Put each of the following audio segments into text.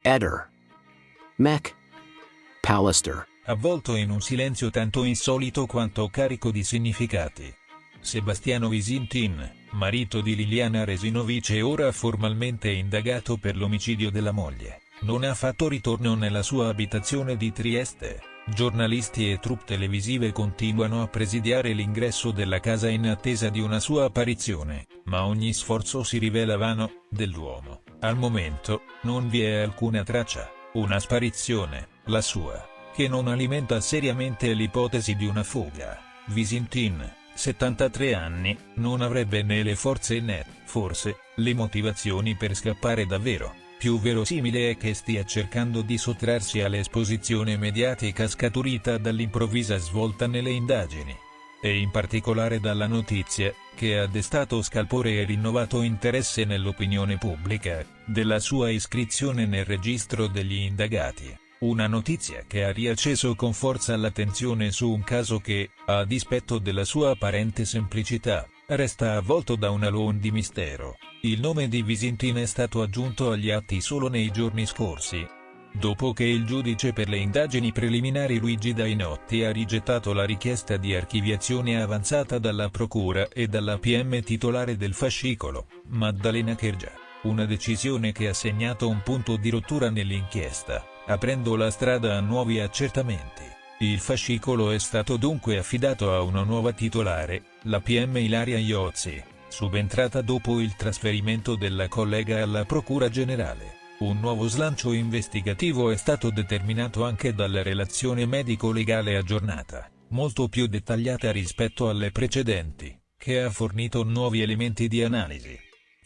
Eder. Mech. Pallister. Avvolto in un silenzio tanto insolito quanto carico di significati. Sebastiano Visintin, marito di Liliana Resinovic e ora formalmente indagato per l'omicidio della moglie, non ha fatto ritorno nella sua abitazione di Trieste. Giornalisti e troupe televisive continuano a presidiare l'ingresso della casa in attesa di una sua apparizione, ma ogni sforzo si rivela vano. Dell'uomo, al momento, non vi è alcuna traccia, una sparizione, la sua, che non alimenta seriamente l'ipotesi di una fuga. Visintin, 73 anni, non avrebbe né le forze né, forse, le motivazioni per scappare davvero. Più verosimile è che stia cercando di sottrarsi all'esposizione mediatica scaturita dall'improvvisa svolta nelle indagini. E in particolare dalla notizia, che ha destato scalpore e rinnovato interesse nell'opinione pubblica, della sua iscrizione nel registro degli indagati. Una notizia che ha riacceso con forza l'attenzione su un caso che, a dispetto della sua apparente semplicità, resta avvolto da un halo di mistero. Il nome di Visintin è stato aggiunto agli atti solo nei giorni scorsi, dopo che il giudice per le indagini preliminari Luigi Dainotti ha rigettato la richiesta di archiviazione avanzata dalla procura e dalla PM titolare del fascicolo, Maddalena Kergia, una decisione che ha segnato un punto di rottura nell'inchiesta, aprendo la strada a nuovi accertamenti. Il fascicolo è stato dunque affidato a una nuova titolare, la PM Ilaria Iozzi, subentrata dopo il trasferimento della collega alla Procura Generale. Un nuovo slancio investigativo è stato determinato anche dalla relazione medico-legale aggiornata, molto più dettagliata rispetto alle precedenti, che ha fornito nuovi elementi di analisi,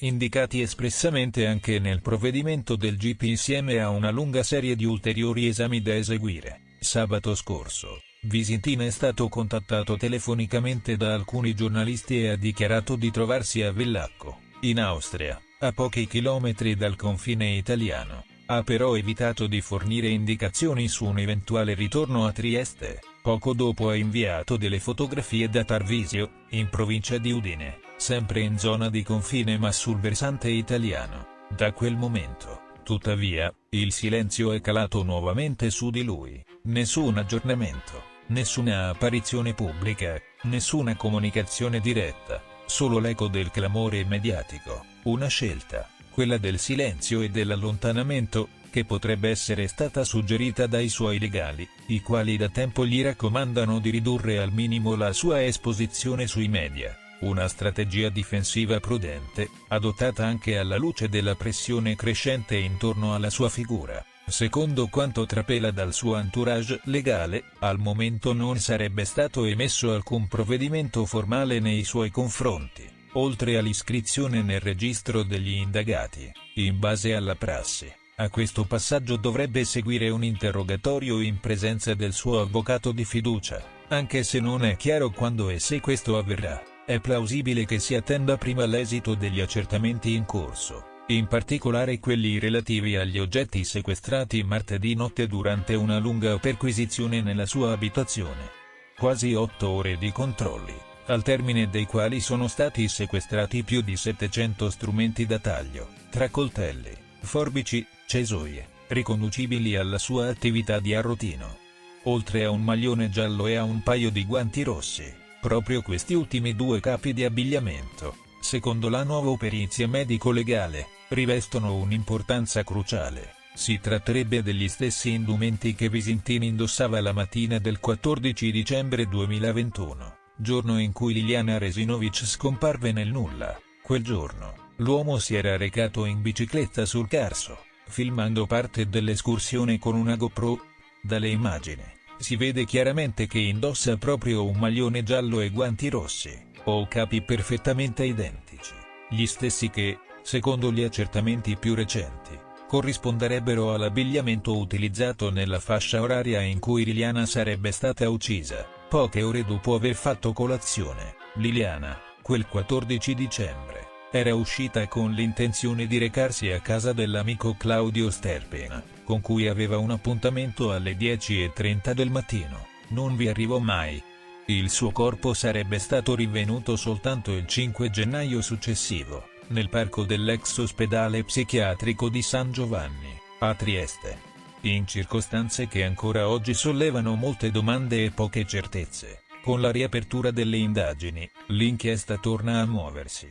indicati espressamente anche nel provvedimento del GIP insieme a una lunga serie di ulteriori esami da eseguire. Sabato scorso, Visintin è stato contattato telefonicamente da alcuni giornalisti e ha dichiarato di trovarsi a Villacco, in Austria, a pochi chilometri dal confine italiano. Ha però evitato di fornire indicazioni su un eventuale ritorno a Trieste. Poco dopo ha inviato delle fotografie da Tarvisio, in provincia di Udine, sempre in zona di confine ma sul versante italiano. Da quel momento, tuttavia, il silenzio è calato nuovamente su di lui. Nessun aggiornamento, nessuna apparizione pubblica, nessuna comunicazione diretta, solo l'eco del clamore mediatico, una scelta, quella del silenzio e dell'allontanamento, che potrebbe essere stata suggerita dai suoi legali, i quali da tempo gli raccomandano di ridurre al minimo la sua esposizione sui media. Una strategia difensiva prudente, adottata anche alla luce della pressione crescente intorno alla sua figura. Secondo quanto trapela dal suo entourage legale, al momento non sarebbe stato emesso alcun provvedimento formale nei suoi confronti, oltre all'iscrizione nel registro degli indagati. In base alla prassi, a questo passaggio dovrebbe seguire un interrogatorio in presenza del suo avvocato di fiducia, anche se non è chiaro quando e se questo avverrà. È plausibile che si attenda prima l'esito degli accertamenti in corso, in particolare quelli relativi agli oggetti sequestrati martedì notte durante una lunga perquisizione nella sua abitazione. Quasi 8 ore di controlli, al termine dei quali sono stati sequestrati più di 700 strumenti da taglio, tra coltelli, forbici, cesoie, riconducibili alla sua attività di arrotino. Oltre a un maglione giallo e a un paio di guanti rossi. Proprio questi ultimi due capi di abbigliamento, secondo la nuova perizia medico-legale, rivestono un'importanza cruciale. Si tratterebbe degli stessi indumenti che Visintin indossava la mattina del 14 dicembre 2021, giorno in cui Liliana Resinovic scomparve nel nulla. Quel giorno, l'uomo si era recato in bicicletta sul Carso, filmando parte dell'escursione con una GoPro. Dalle immagini si vede chiaramente che indossa proprio un maglione giallo e guanti rossi, o capi perfettamente identici, gli stessi che, secondo gli accertamenti più recenti, corrisponderebbero all'abbigliamento utilizzato nella fascia oraria in cui Liliana sarebbe stata uccisa, poche ore dopo aver fatto colazione. Liliana, quel 14 dicembre, era uscita con l'intenzione di recarsi a casa dell'amico Claudio Sterpena, con cui aveva un appuntamento alle 10:30 del mattino. Non vi arrivò mai. Il suo corpo sarebbe stato rinvenuto soltanto il 5 gennaio successivo, nel parco dell'ex ospedale psichiatrico di San Giovanni, a Trieste. In circostanze che ancora oggi sollevano molte domande e poche certezze, con la riapertura delle indagini, l'inchiesta torna a muoversi.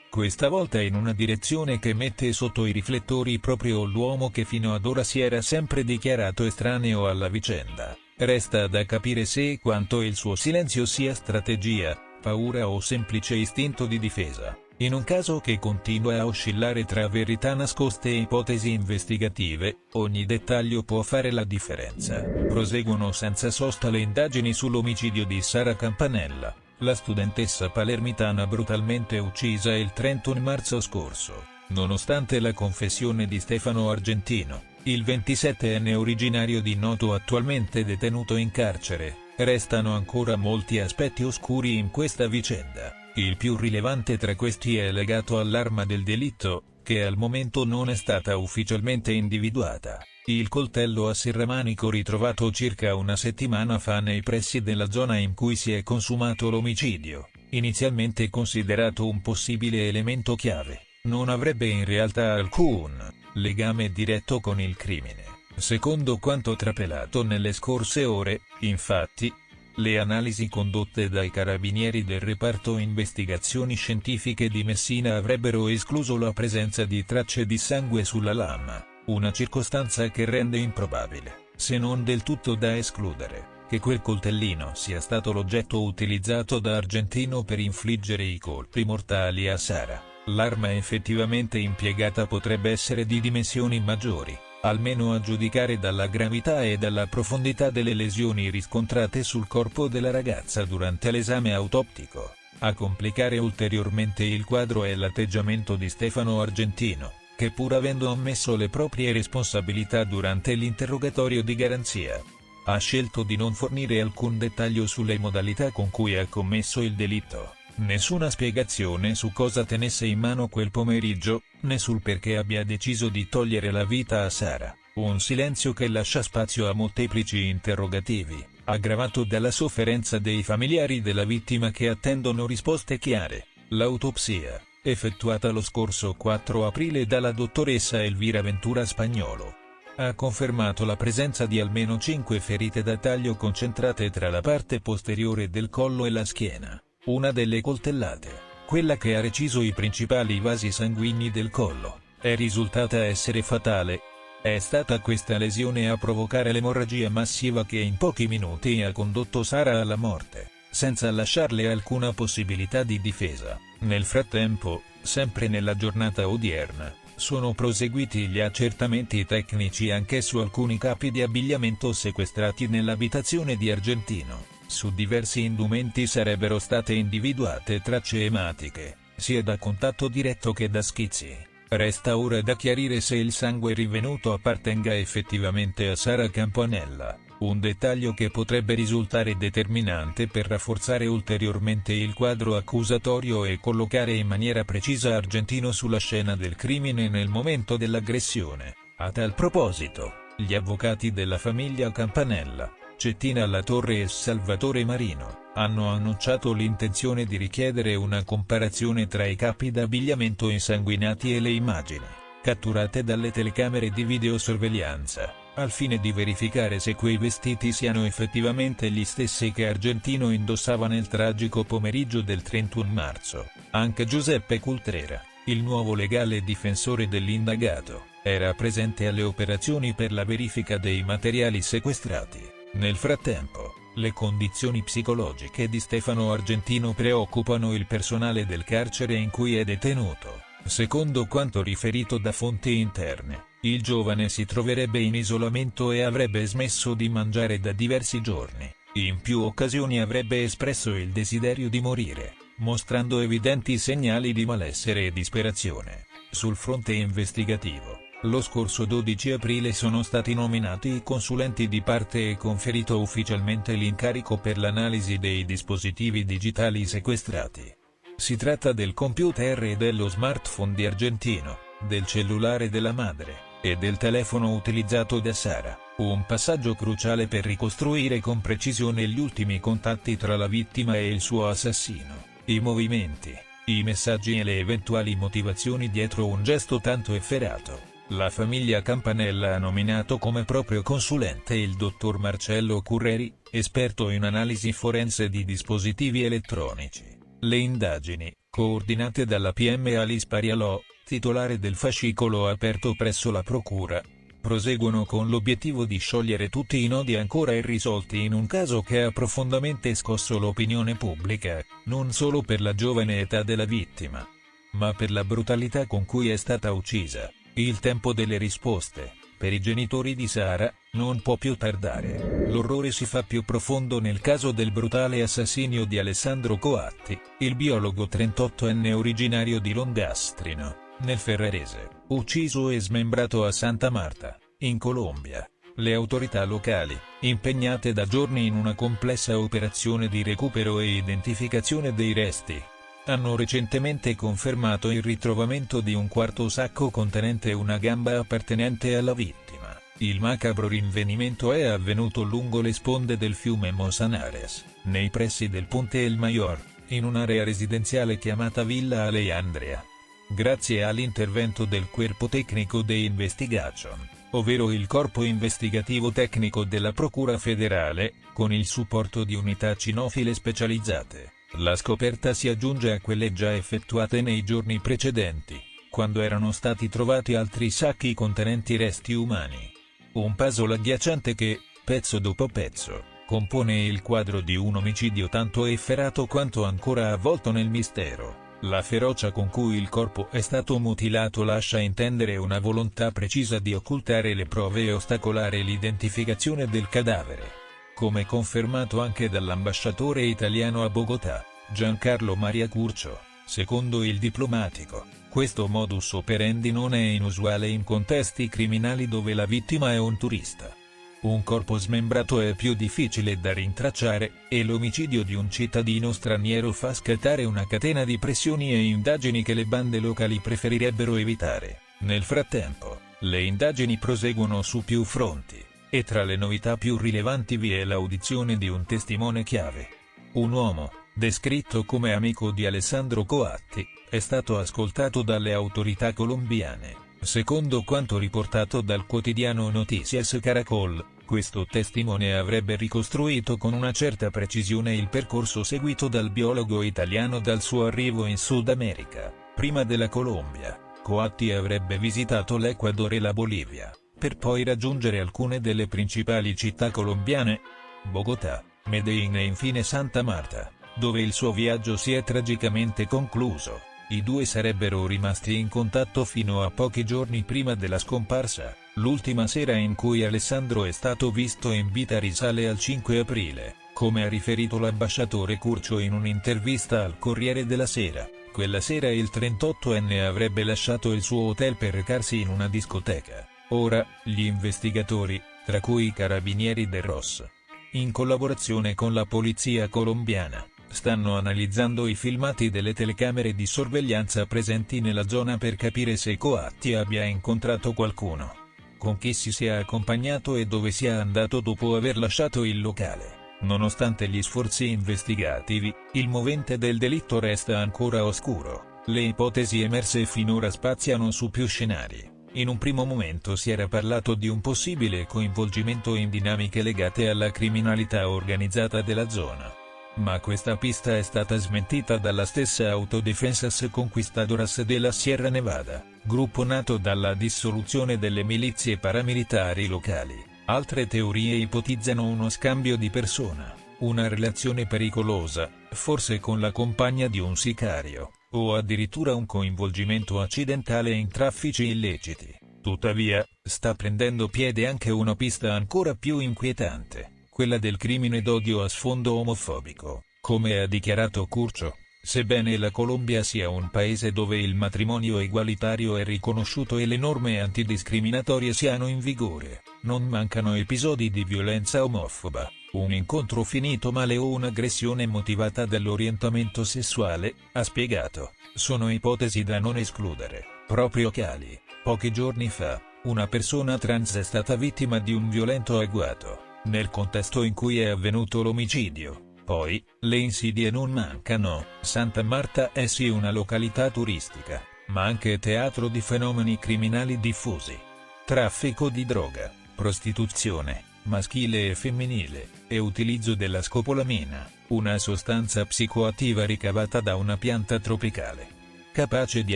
Questa volta in una direzione che mette sotto i riflettori proprio l'uomo che fino ad ora si era sempre dichiarato estraneo alla vicenda. Resta da capire se e quanto il suo silenzio sia strategia, paura o semplice istinto di difesa. In un caso che continua a oscillare tra verità nascoste e ipotesi investigative, ogni dettaglio può fare la differenza. Proseguono senza sosta le indagini sull'omicidio di Sara Campanella, la studentessa palermitana brutalmente uccisa il 31 marzo scorso. Nonostante la confessione di Stefano Argentino, il 27enne originario di Noto attualmente detenuto in carcere, restano ancora molti aspetti oscuri in questa vicenda. Il più rilevante tra questi è legato all'arma del delitto, che al momento non è stata ufficialmente individuata. Il coltello a serramanico ritrovato circa una settimana fa nei pressi della zona in cui si è consumato l'omicidio, inizialmente considerato un possibile elemento chiave, non avrebbe in realtà alcun legame diretto con il crimine. Secondo quanto trapelato nelle scorse ore, infatti, le analisi condotte dai carabinieri del reparto investigazioni scientifiche di Messina avrebbero escluso la presenza di tracce di sangue sulla lama, una circostanza che rende improbabile, se non del tutto da escludere, che quel coltellino sia stato l'oggetto utilizzato da Argentino per infliggere i colpi mortali a Sara. L'arma effettivamente impiegata potrebbe essere di dimensioni maggiori, almeno a giudicare dalla gravità e dalla profondità delle lesioni riscontrate sul corpo della ragazza durante l'esame autoptico. A complicare ulteriormente il quadro è l'atteggiamento di Stefano Argentino, che pur avendo ammesso le proprie responsabilità durante l'interrogatorio di garanzia, ha scelto di non fornire alcun dettaglio sulle modalità con cui ha commesso il delitto. Nessuna spiegazione su cosa tenesse in mano quel pomeriggio, né sul perché abbia deciso di togliere la vita a Sara. Un silenzio che lascia spazio a molteplici interrogativi, aggravato dalla sofferenza dei familiari della vittima che attendono risposte chiare. L'autopsia, effettuata lo scorso 4 aprile dalla dottoressa Elvira Ventura Spagnolo, ha confermato la presenza di almeno 5 ferite da taglio concentrate tra la parte posteriore del collo e la schiena. Una delle coltellate, quella che ha reciso i principali vasi sanguigni del collo, è risultata essere fatale. È stata questa lesione a provocare l'emorragia massiva che in pochi minuti ha condotto Sara alla morte, senza lasciarle alcuna possibilità di difesa. Nel frattempo, sempre nella giornata odierna, sono proseguiti gli accertamenti tecnici anche su alcuni capi di abbigliamento sequestrati nell'abitazione di Argentino. Su diversi indumenti sarebbero state individuate tracce ematiche, sia da contatto diretto che da schizzi. Resta ora da chiarire se il sangue rinvenuto appartenga effettivamente a Sara Campanella, un dettaglio che potrebbe risultare determinante per rafforzare ulteriormente il quadro accusatorio e collocare in maniera precisa Argentino sulla scena del crimine nel momento dell'aggressione. A tal proposito, gli avvocati della famiglia Campanella, Cettina Latorre e Salvatore Marino, hanno annunciato l'intenzione di richiedere una comparazione tra i capi d'abbigliamento insanguinati e le immagini, catturate dalle telecamere di videosorveglianza, al fine di verificare se quei vestiti siano effettivamente gli stessi che Argentino indossava nel tragico pomeriggio del 31 marzo. Anche Giuseppe Cultrera, il nuovo legale difensore dell'indagato, era presente alle operazioni per la verifica dei materiali sequestrati. Nel frattempo, le condizioni psicologiche di Stefano Argentino preoccupano il personale del carcere in cui è detenuto. Secondo quanto riferito da fonti interne, il giovane si troverebbe in isolamento e avrebbe smesso di mangiare da diversi giorni. In più occasioni avrebbe espresso il desiderio di morire, mostrando evidenti segnali di malessere e disperazione. Sul fronte investigativo, lo scorso 12 aprile sono stati nominati i consulenti di parte e conferito ufficialmente l'incarico per l'analisi dei dispositivi digitali sequestrati. Si tratta del computer e dello smartphone di Argentino, del cellulare della madre, e del telefono utilizzato da Sara, un passaggio cruciale per ricostruire con precisione gli ultimi contatti tra la vittima e il suo assassino, i movimenti, i messaggi e le eventuali motivazioni dietro un gesto tanto efferato. La famiglia Campanella ha nominato come proprio consulente il dottor Marcello Curreri, esperto in analisi forense di dispositivi elettronici. Le indagini, coordinate dalla PM Alice Parialò, titolare del fascicolo aperto presso la procura, proseguono con l'obiettivo di sciogliere tutti i nodi ancora irrisolti in un caso che ha profondamente scosso l'opinione pubblica, non solo per la giovane età della vittima, ma per la brutalità con cui è stata uccisa. Il tempo delle risposte, per i genitori di Sara, non può più tardare. L'orrore si fa più profondo nel caso del brutale assassinio di Alessandro Coatti, il biologo 38enne originario di Longastrino, nel Ferrarese, ucciso e smembrato a Santa Marta, in Colombia. Le autorità locali, impegnate da giorni in una complessa operazione di recupero e identificazione dei resti, hanno recentemente confermato il ritrovamento di un quarto sacco contenente una gamba appartenente alla vittima. Il macabro rinvenimento è avvenuto lungo le sponde del fiume Manzanares, nei pressi del Ponte El Mayor, in un'area residenziale chiamata Villa Alejandria. Grazie all'intervento del Cuerpo Tecnico de Investigation, ovvero il corpo investigativo tecnico della Procura federale, con il supporto di unità cinofile specializzate, la scoperta si aggiunge a quelle già effettuate nei giorni precedenti, quando erano stati trovati altri sacchi contenenti resti umani. Un puzzle agghiacciante che, pezzo dopo pezzo, compone il quadro di un omicidio tanto efferato quanto ancora avvolto nel mistero. La ferocia con cui il corpo è stato mutilato lascia intendere una volontà precisa di occultare le prove e ostacolare l'identificazione del cadavere. Come confermato anche dall'ambasciatore italiano a Bogotà, Giancarlo Maria Curcio, secondo il diplomatico, questo modus operandi non è inusuale in contesti criminali dove la vittima è un turista. Un corpo smembrato è più difficile da rintracciare, e l'omicidio di un cittadino straniero fa scattare una catena di pressioni e indagini che le bande locali preferirebbero evitare. Nel frattempo, le indagini proseguono su più fronti, e tra le novità più rilevanti vi è l'audizione di un testimone chiave. Un uomo, descritto come amico di Alessandro Coatti, è stato ascoltato dalle autorità colombiane. Secondo quanto riportato dal quotidiano Noticias Caracol, questo testimone avrebbe ricostruito con una certa precisione il percorso seguito dal biologo italiano dal suo arrivo in Sud America. Prima della Colombia, Coatti avrebbe visitato l'Ecuador e la Bolivia, per poi raggiungere alcune delle principali città colombiane, Bogotà, Medellín e infine Santa Marta, dove il suo viaggio si è tragicamente concluso. I due sarebbero rimasti in contatto fino a pochi giorni prima della scomparsa. L'ultima sera in cui Alessandro è stato visto in vita risale al 5 aprile, come ha riferito l'ambasciatore Curcio in un'intervista al Corriere della Sera. Quella sera il 38enne avrebbe lasciato il suo hotel per recarsi in una discoteca. Ora, gli investigatori, tra cui i carabinieri del ROS, in collaborazione con la polizia colombiana, stanno analizzando i filmati delle telecamere di sorveglianza presenti nella zona per capire se Coatti abbia incontrato qualcuno, con chi si sia accompagnato e dove sia andato dopo aver lasciato il locale. Nonostante gli sforzi investigativi, il movente del delitto resta ancora oscuro. Le ipotesi emerse finora spaziano su più scenari. In un primo momento si era parlato di un possibile coinvolgimento in dinamiche legate alla criminalità organizzata della zona. Ma questa pista è stata smentita dalla stessa Autodefensas Conquistadoras della Sierra Nevada, gruppo nato dalla dissoluzione delle milizie paramilitari locali. Altre teorie ipotizzano uno scambio di persona, una relazione pericolosa, forse con la compagna di un sicario, o addirittura un coinvolgimento accidentale in traffici illeciti. Tuttavia, sta prendendo piede anche una pista ancora più inquietante, quella del crimine d'odio a sfondo omofobico. Come ha dichiarato Curcio, sebbene la Colombia sia un paese dove il matrimonio egualitario è riconosciuto e le norme antidiscriminatorie siano in vigore, non mancano episodi di violenza omofoba. Un incontro finito male o un'aggressione motivata dall'orientamento sessuale, ha spiegato, sono ipotesi da non escludere. Proprio Cali, pochi giorni fa, una persona trans è stata vittima di un violento agguato, nel contesto in cui è avvenuto l'omicidio. Poi, le insidie non mancano. Santa Marta è sì una località turistica, ma anche teatro di fenomeni criminali diffusi. Traffico di droga, prostituzione, maschile e femminile, e utilizzo della scopolamina, una sostanza psicoattiva ricavata da una pianta tropicale, capace di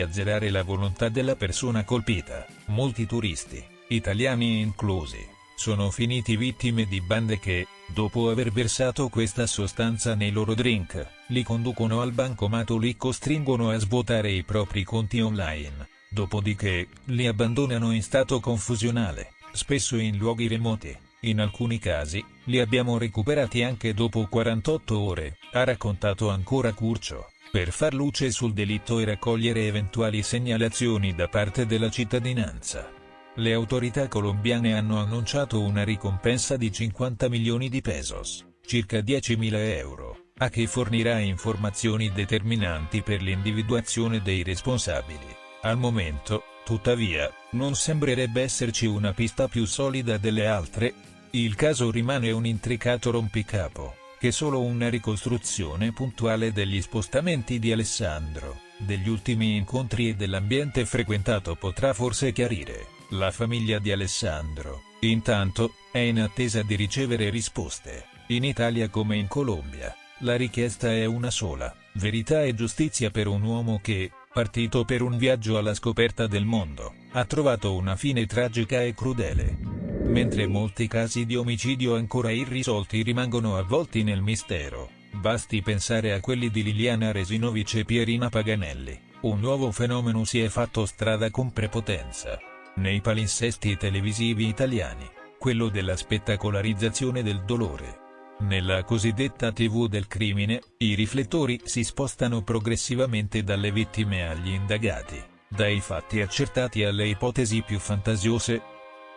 azzerare la volontà della persona colpita. Molti turisti, italiani inclusi, sono finiti vittime di bande che, dopo aver versato questa sostanza nei loro drink, li conducono al bancomato, li costringono a svuotare i propri conti online, dopodiché, li abbandonano in stato confusionale, spesso in luoghi remoti. In alcuni casi, li abbiamo recuperati anche dopo 48 ore, ha raccontato ancora Curcio, per far luce sul delitto e raccogliere eventuali segnalazioni da parte della cittadinanza. Le autorità colombiane hanno annunciato una ricompensa di 50 milioni di pesos, circa 10.000 euro, a che fornirà informazioni determinanti per l'individuazione dei responsabili. Al momento, tuttavia, non sembrerebbe esserci una pista più solida delle altre. Il caso rimane un intricato rompicapo, che solo una ricostruzione puntuale degli spostamenti di Alessandro, degli ultimi incontri e dell'ambiente frequentato potrà forse chiarire. La famiglia di Alessandro, intanto, è in attesa di ricevere risposte. In Italia come in Colombia, la richiesta è una sola: verità e giustizia per un uomo che, partito per un viaggio alla scoperta del mondo, ha trovato una fine tragica e crudele. Mentre molti casi di omicidio ancora irrisolti rimangono avvolti nel mistero, basti pensare a quelli di Liliana Resinovic e Pierina Paganelli. Un nuovo fenomeno si è fatto strada con prepotenza nei palinsesti televisivi italiani, quello della spettacolarizzazione del dolore. Nella cosiddetta TV del crimine, i riflettori si spostano progressivamente dalle vittime agli indagati, dai fatti accertati alle ipotesi più fantasiose,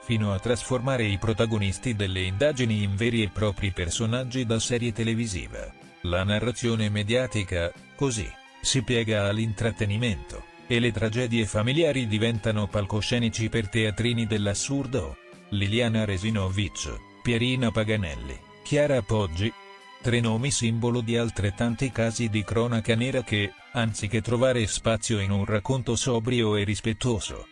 fino a trasformare i protagonisti delle indagini in veri e propri personaggi da serie televisiva. La narrazione mediatica, così, si piega all'intrattenimento, e le tragedie familiari diventano palcoscenici per teatrini dell'assurdo. Liliana Resinovic, Pierina Paganelli, Chiara Poggi. 3 nomi simbolo di altrettanti casi di cronaca nera che, anziché trovare spazio in un racconto sobrio e rispettoso,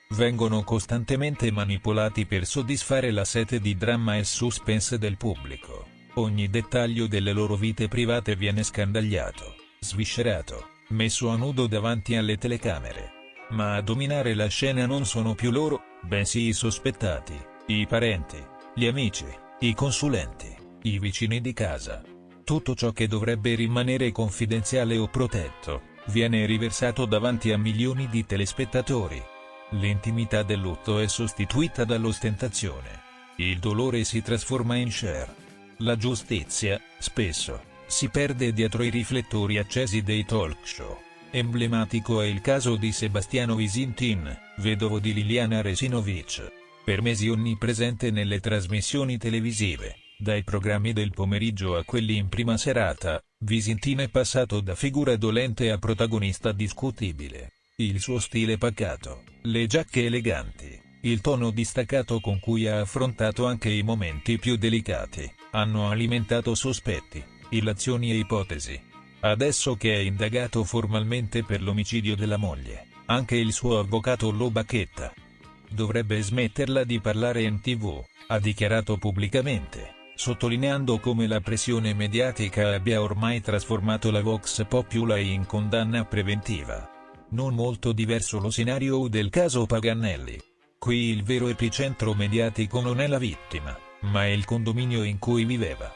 vengono costantemente manipolati per soddisfare la sete di dramma e suspense del pubblico. Ogni dettaglio delle loro vite private viene scandagliato, sviscerato, messo a nudo davanti alle telecamere. Ma a dominare la scena non sono più loro, bensì i sospettati, i parenti, gli amici, i consulenti, i vicini di casa. Tutto ciò che dovrebbe rimanere confidenziale o protetto, viene riversato davanti a milioni di telespettatori. L'intimità del lutto è sostituita dall'ostentazione. Il dolore si trasforma in share. La giustizia, spesso, si perde dietro i riflettori accesi dei talk show. Emblematico è il caso di Sebastiano Visintin, vedovo di Liliana Resinovic. Per mesi onnipresente nelle trasmissioni televisive, dai programmi del pomeriggio a quelli in prima serata, Visintin è passato da figura dolente a protagonista discutibile. Il suo stile pacato, le giacche eleganti, il tono distaccato con cui ha affrontato anche i momenti più delicati, hanno alimentato sospetti, illazioni e ipotesi. Adesso che è indagato formalmente per l'omicidio della moglie, anche il suo avvocato lo bacchetta. Dovrebbe smetterla di parlare in TV, ha dichiarato pubblicamente, sottolineando come la pressione mediatica abbia ormai trasformato la Vox Populi in condanna preventiva. Non molto diverso lo scenario del caso Paganelli. Qui il vero epicentro mediatico non è la vittima, ma è il condominio in cui viveva.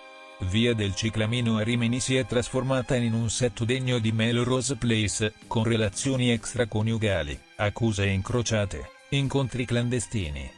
Via del Ciclamino a Rimini si è trasformata in un set degno di Melrose Place, con relazioni extraconiugali, accuse incrociate, incontri clandestini,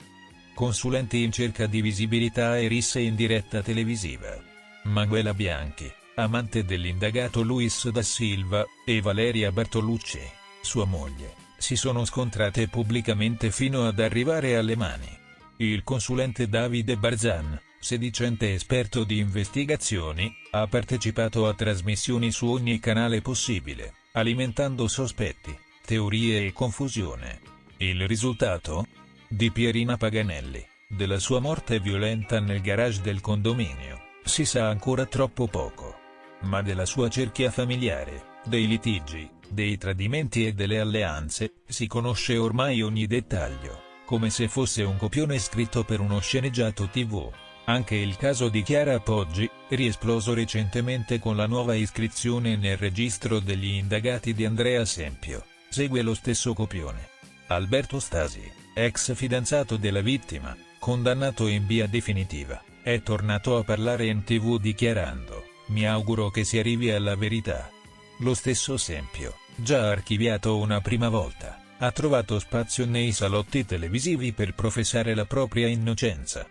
consulenti in cerca di visibilità e risse in diretta televisiva. Manuela Bianchi, amante dell'indagato Luis da Silva, e Valeria Bartolucci, sua moglie, si sono scontrate pubblicamente fino ad arrivare alle mani. Il consulente Davide Barzan, sedicente esperto di investigazioni, ha partecipato a trasmissioni su ogni canale possibile, alimentando sospetti, teorie e confusione. Il risultato? Di Pierina Paganelli, della sua morte violenta nel garage del condominio, si sa ancora troppo poco. Ma della sua cerchia familiare, dei litigi, Dei tradimenti e delle alleanze, si conosce ormai ogni dettaglio, come se fosse un copione scritto per uno sceneggiato TV. Anche il caso di Chiara Poggi, riesploso recentemente con la nuova iscrizione nel registro degli indagati di Andrea Sempio, segue lo stesso copione. Alberto Stasi, ex fidanzato della vittima, condannato in via definitiva, è tornato a parlare in TV dichiarando: "Mi auguro che si arrivi alla verità". Lo stesso Sempio, già archiviato una prima volta, ha trovato spazio nei salotti televisivi per professare la propria innocenza.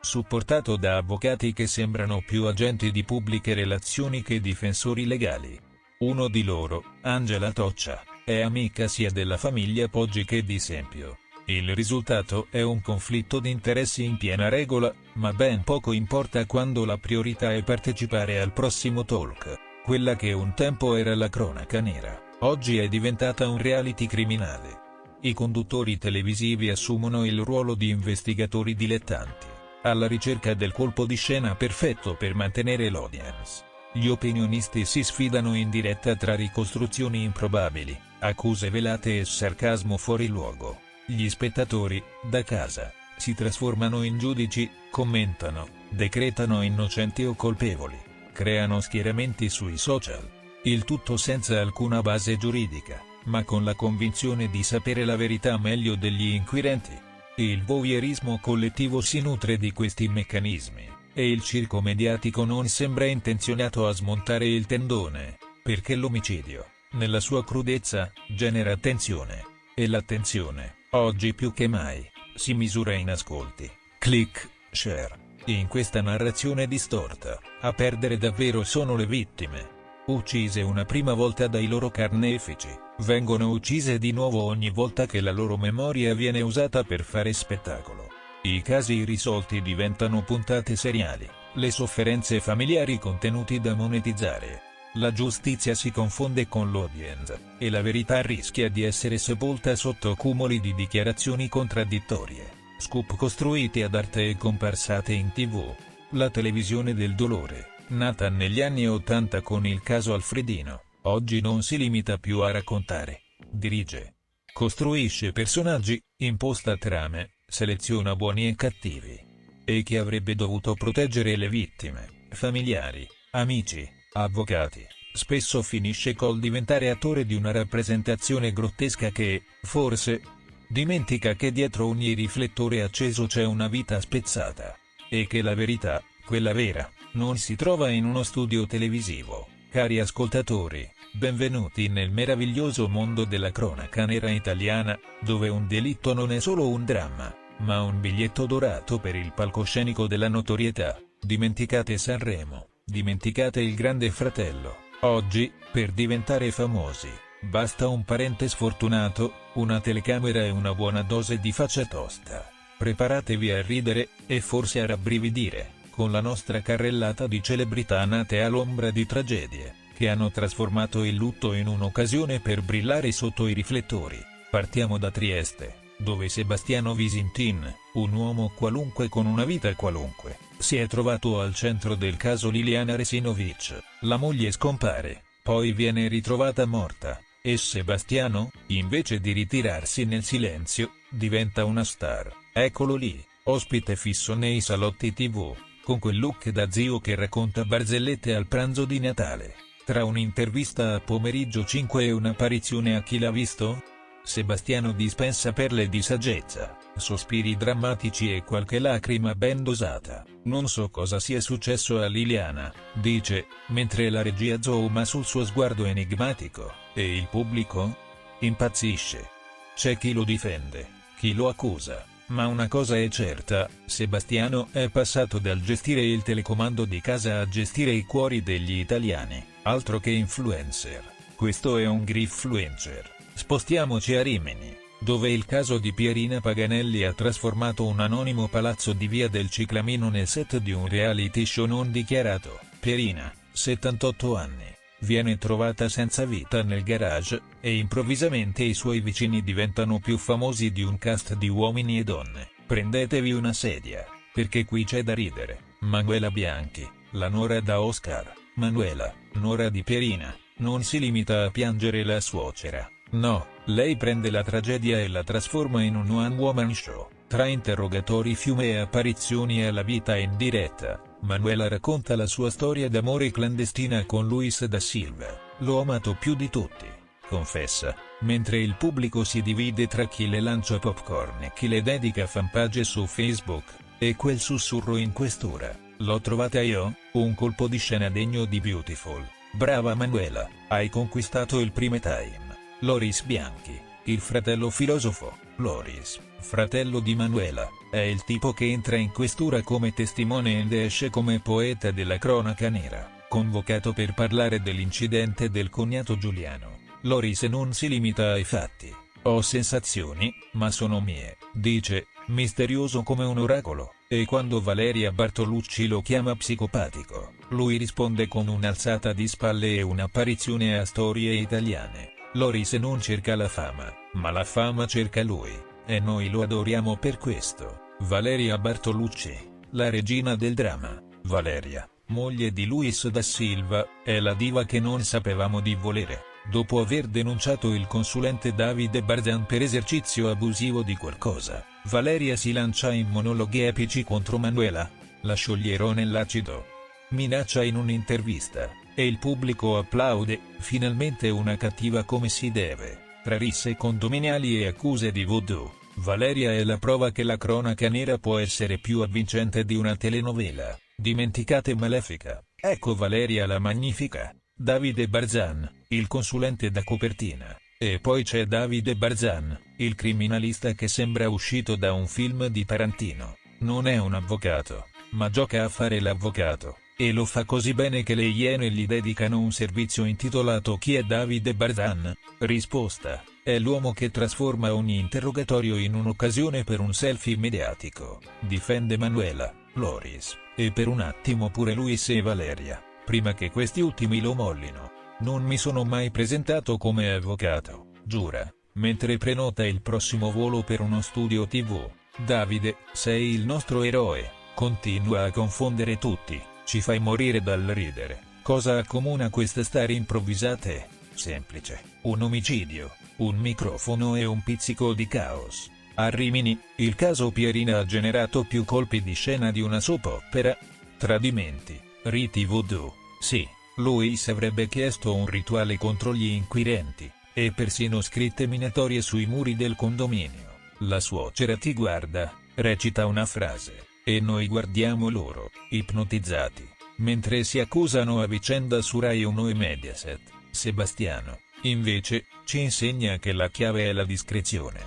Supportato da avvocati che sembrano più agenti di pubbliche relazioni che difensori legali. Uno di loro, Angela Toccia, è amica sia della famiglia Poggi che di Sempio. Il risultato è un conflitto di interessi in piena regola, ma ben poco importa quando la priorità è partecipare al prossimo talk. Quella che un tempo era la cronaca nera, oggi è diventata un reality criminale. I conduttori televisivi assumono il ruolo di investigatori dilettanti, alla ricerca del colpo di scena perfetto per mantenere l'audience. Gli opinionisti si sfidano in diretta tra ricostruzioni improbabili, accuse velate e sarcasmo fuori luogo. Gli spettatori, da casa, si trasformano in giudici, commentano, decretano innocenti o colpevoli, creano schieramenti sui social. Il tutto senza alcuna base giuridica, ma con la convinzione di sapere la verità meglio degli inquirenti. Il voyeurismo collettivo si nutre di questi meccanismi, e il circo mediatico non sembra intenzionato a smontare il tendone, perché l'omicidio, nella sua crudezza, genera attenzione. E l'attenzione, oggi più che mai, si misura in ascolti, click, share. In questa narrazione distorta, a perdere davvero sono le vittime. Uccise una prima volta dai loro carnefici, vengono uccise di nuovo ogni volta che la loro memoria viene usata per fare spettacolo. I casi irrisolti diventano puntate seriali, le sofferenze familiari contenuti da monetizzare. La giustizia si confonde con l'audience, e la verità rischia di essere sepolta sotto cumuli di dichiarazioni contraddittorie, scoop costruiti ad arte e comparsate in TV. La televisione del dolore, nata negli anni '80 con il caso Alfredino, oggi non si limita più a raccontare, dirige, costruisce personaggi, imposta trame, seleziona buoni e cattivi. E chi avrebbe dovuto proteggere le vittime, familiari, amici, avvocati, spesso finisce col diventare attore di una rappresentazione grottesca che, forse, dimentica che dietro ogni riflettore acceso c'è una vita spezzata. E che la verità, quella vera, non si trova in uno studio televisivo. Cari ascoltatori, benvenuti nel meraviglioso mondo della cronaca nera italiana, dove un delitto non è solo un dramma, ma un biglietto dorato per il palcoscenico della notorietà. Dimenticate Sanremo, dimenticate il Grande Fratello. Oggi, per diventare famosi, basta un parente sfortunato, una telecamera e una buona dose di faccia tosta. Preparatevi a ridere, e forse a rabbrividire, con la nostra carrellata di celebrità nate all'ombra di tragedie, che hanno trasformato il lutto in un'occasione per brillare sotto i riflettori. Partiamo da Trieste, dove Sebastiano Visintin, un uomo qualunque con una vita qualunque, si è trovato al centro del caso Liliana Resinovic. La moglie scompare, poi viene ritrovata morta, e Sebastiano, invece di ritirarsi nel silenzio, diventa una star. Eccolo lì, ospite fisso nei salotti TV, con quel look da zio che racconta barzellette al pranzo di Natale. Tra un'intervista a Pomeriggio 5 e un'apparizione a Chi l'ha visto? Sebastiano dispensa perle di saggezza, sospiri drammatici e qualche lacrima ben dosata. Non so cosa sia successo a Liliana, dice, mentre la regia zooma sul suo sguardo enigmatico, e il pubblico? Impazzisce. C'è chi lo difende, chi lo accusa. Ma una cosa è certa, Sebastiano è passato dal gestire il telecomando di casa a gestire i cuori degli italiani, altro che influencer. Questo è un griffluencer. Spostiamoci a Rimini, dove il caso di Pierina Paganelli ha trasformato un anonimo palazzo di via del Ciclamino nel set di un reality show non dichiarato. Pierina, 78 anni, viene trovata senza vita nel garage, e improvvisamente i suoi vicini diventano più famosi di un cast di Uomini e Donne. Prendetevi una sedia, perché qui c'è da ridere. Manuela Bianchi, la nuora da Oscar. Manuela, nuora di Pierina, non si limita a piangere la suocera. No, lei prende la tragedia e la trasforma in un one-woman show. Tra interrogatori, fiume e apparizioni alla vita in diretta, Manuela racconta la sua storia d'amore clandestina con Luis da Silva. L'ho amato più di tutti, confessa, mentre il pubblico si divide tra chi le lancia popcorn e chi le dedica fanpage su Facebook, e quel sussurro in questura: l'ho trovata io, un colpo di scena degno di Beautiful. Brava Manuela, hai conquistato il prime time. Loris Bianchi, il fratello filosofo. Loris, fratello di Manuela, è il tipo che entra in questura come testimone ed esce come poeta della cronaca nera, convocato per parlare dell'incidente del cognato Giuliano. Loris non si limita ai fatti. Ho sensazioni, ma sono mie, dice, misterioso come un oracolo, e quando Valeria Bartolucci lo chiama psicopatico, lui risponde con un'alzata di spalle e un'apparizione a Storie Italiane. Loris non cerca la fama, ma la fama cerca lui, e noi lo adoriamo per questo. Valeria Bartolucci, la regina del dramma. Valeria, moglie di Luis da Silva, è la diva che non sapevamo di volere. Dopo aver denunciato il consulente Davide Barzan per esercizio abusivo di qualcosa, Valeria si lancia in monologhi epici contro Manuela. La scioglierò nell'acido. Minaccia in un'intervista, e il pubblico applaude, finalmente una cattiva come si deve. Tra risse condominiali e accuse di voodoo, Valeria è la prova che la cronaca nera può essere più avvincente di una telenovela. Dimenticate Malefica, ecco Valeria la Magnifica. Davide Barzan, il consulente da copertina, e poi c'è Davide Barzan, il criminalista che sembra uscito da un film di Tarantino. Non è un avvocato, ma gioca a fare l'avvocato, e lo fa così bene che le Iene gli dedicano un servizio intitolato Chi è Davide Barzan? Risposta: è l'uomo che trasforma ogni interrogatorio in un'occasione per un selfie mediatico. Difende Manuela, Loris, e per un attimo pure Luis e Valeria, prima che questi ultimi lo mollino. Non mi sono mai presentato come avvocato, giura, mentre prenota il prossimo volo per uno studio TV. Davide, sei il nostro eroe, continua a confondere tutti, ci fai morire dal ridere. Cosa accomuna queste star improvvisate? Semplice, un omicidio, un microfono e un pizzico di caos. A Rimini, il caso Pierina ha generato più colpi di scena di una soap opera. Tradimenti, riti voodoo, sì, Luis avrebbe chiesto un rituale contro gli inquirenti, e persino scritte minatorie sui muri del condominio. La suocera ti guarda, recita una frase, e noi guardiamo loro, ipnotizzati, mentre si accusano a vicenda su Rai 1 e Mediaset. Sebastiano, invece, ci insegna che la chiave è la discrezione.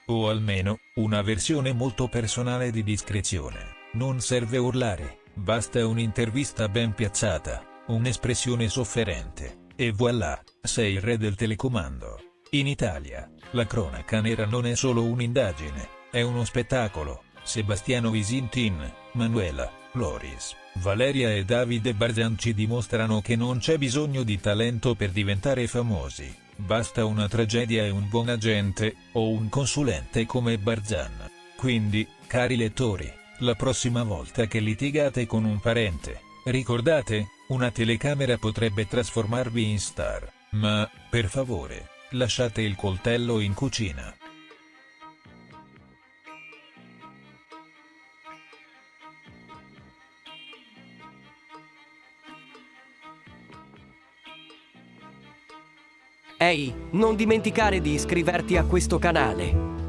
O almeno, una versione molto personale di discrezione. Non serve urlare, basta un'intervista ben piazzata, un'espressione sofferente, e voilà, sei il re del telecomando. In Italia, la cronaca nera non è solo un'indagine, è uno spettacolo. Sebastiano Visintin, Manuela, Loris, Valeria e Davide Barzan ci dimostrano che non c'è bisogno di talento per diventare famosi, basta una tragedia e un buon agente, o un consulente come Barzan. Quindi, cari lettori, la prossima volta che litigate con un parente, ricordate, una telecamera potrebbe trasformarvi in star, ma, per favore, lasciate il coltello in cucina. Ehi, non dimenticare di iscriverti a questo canale.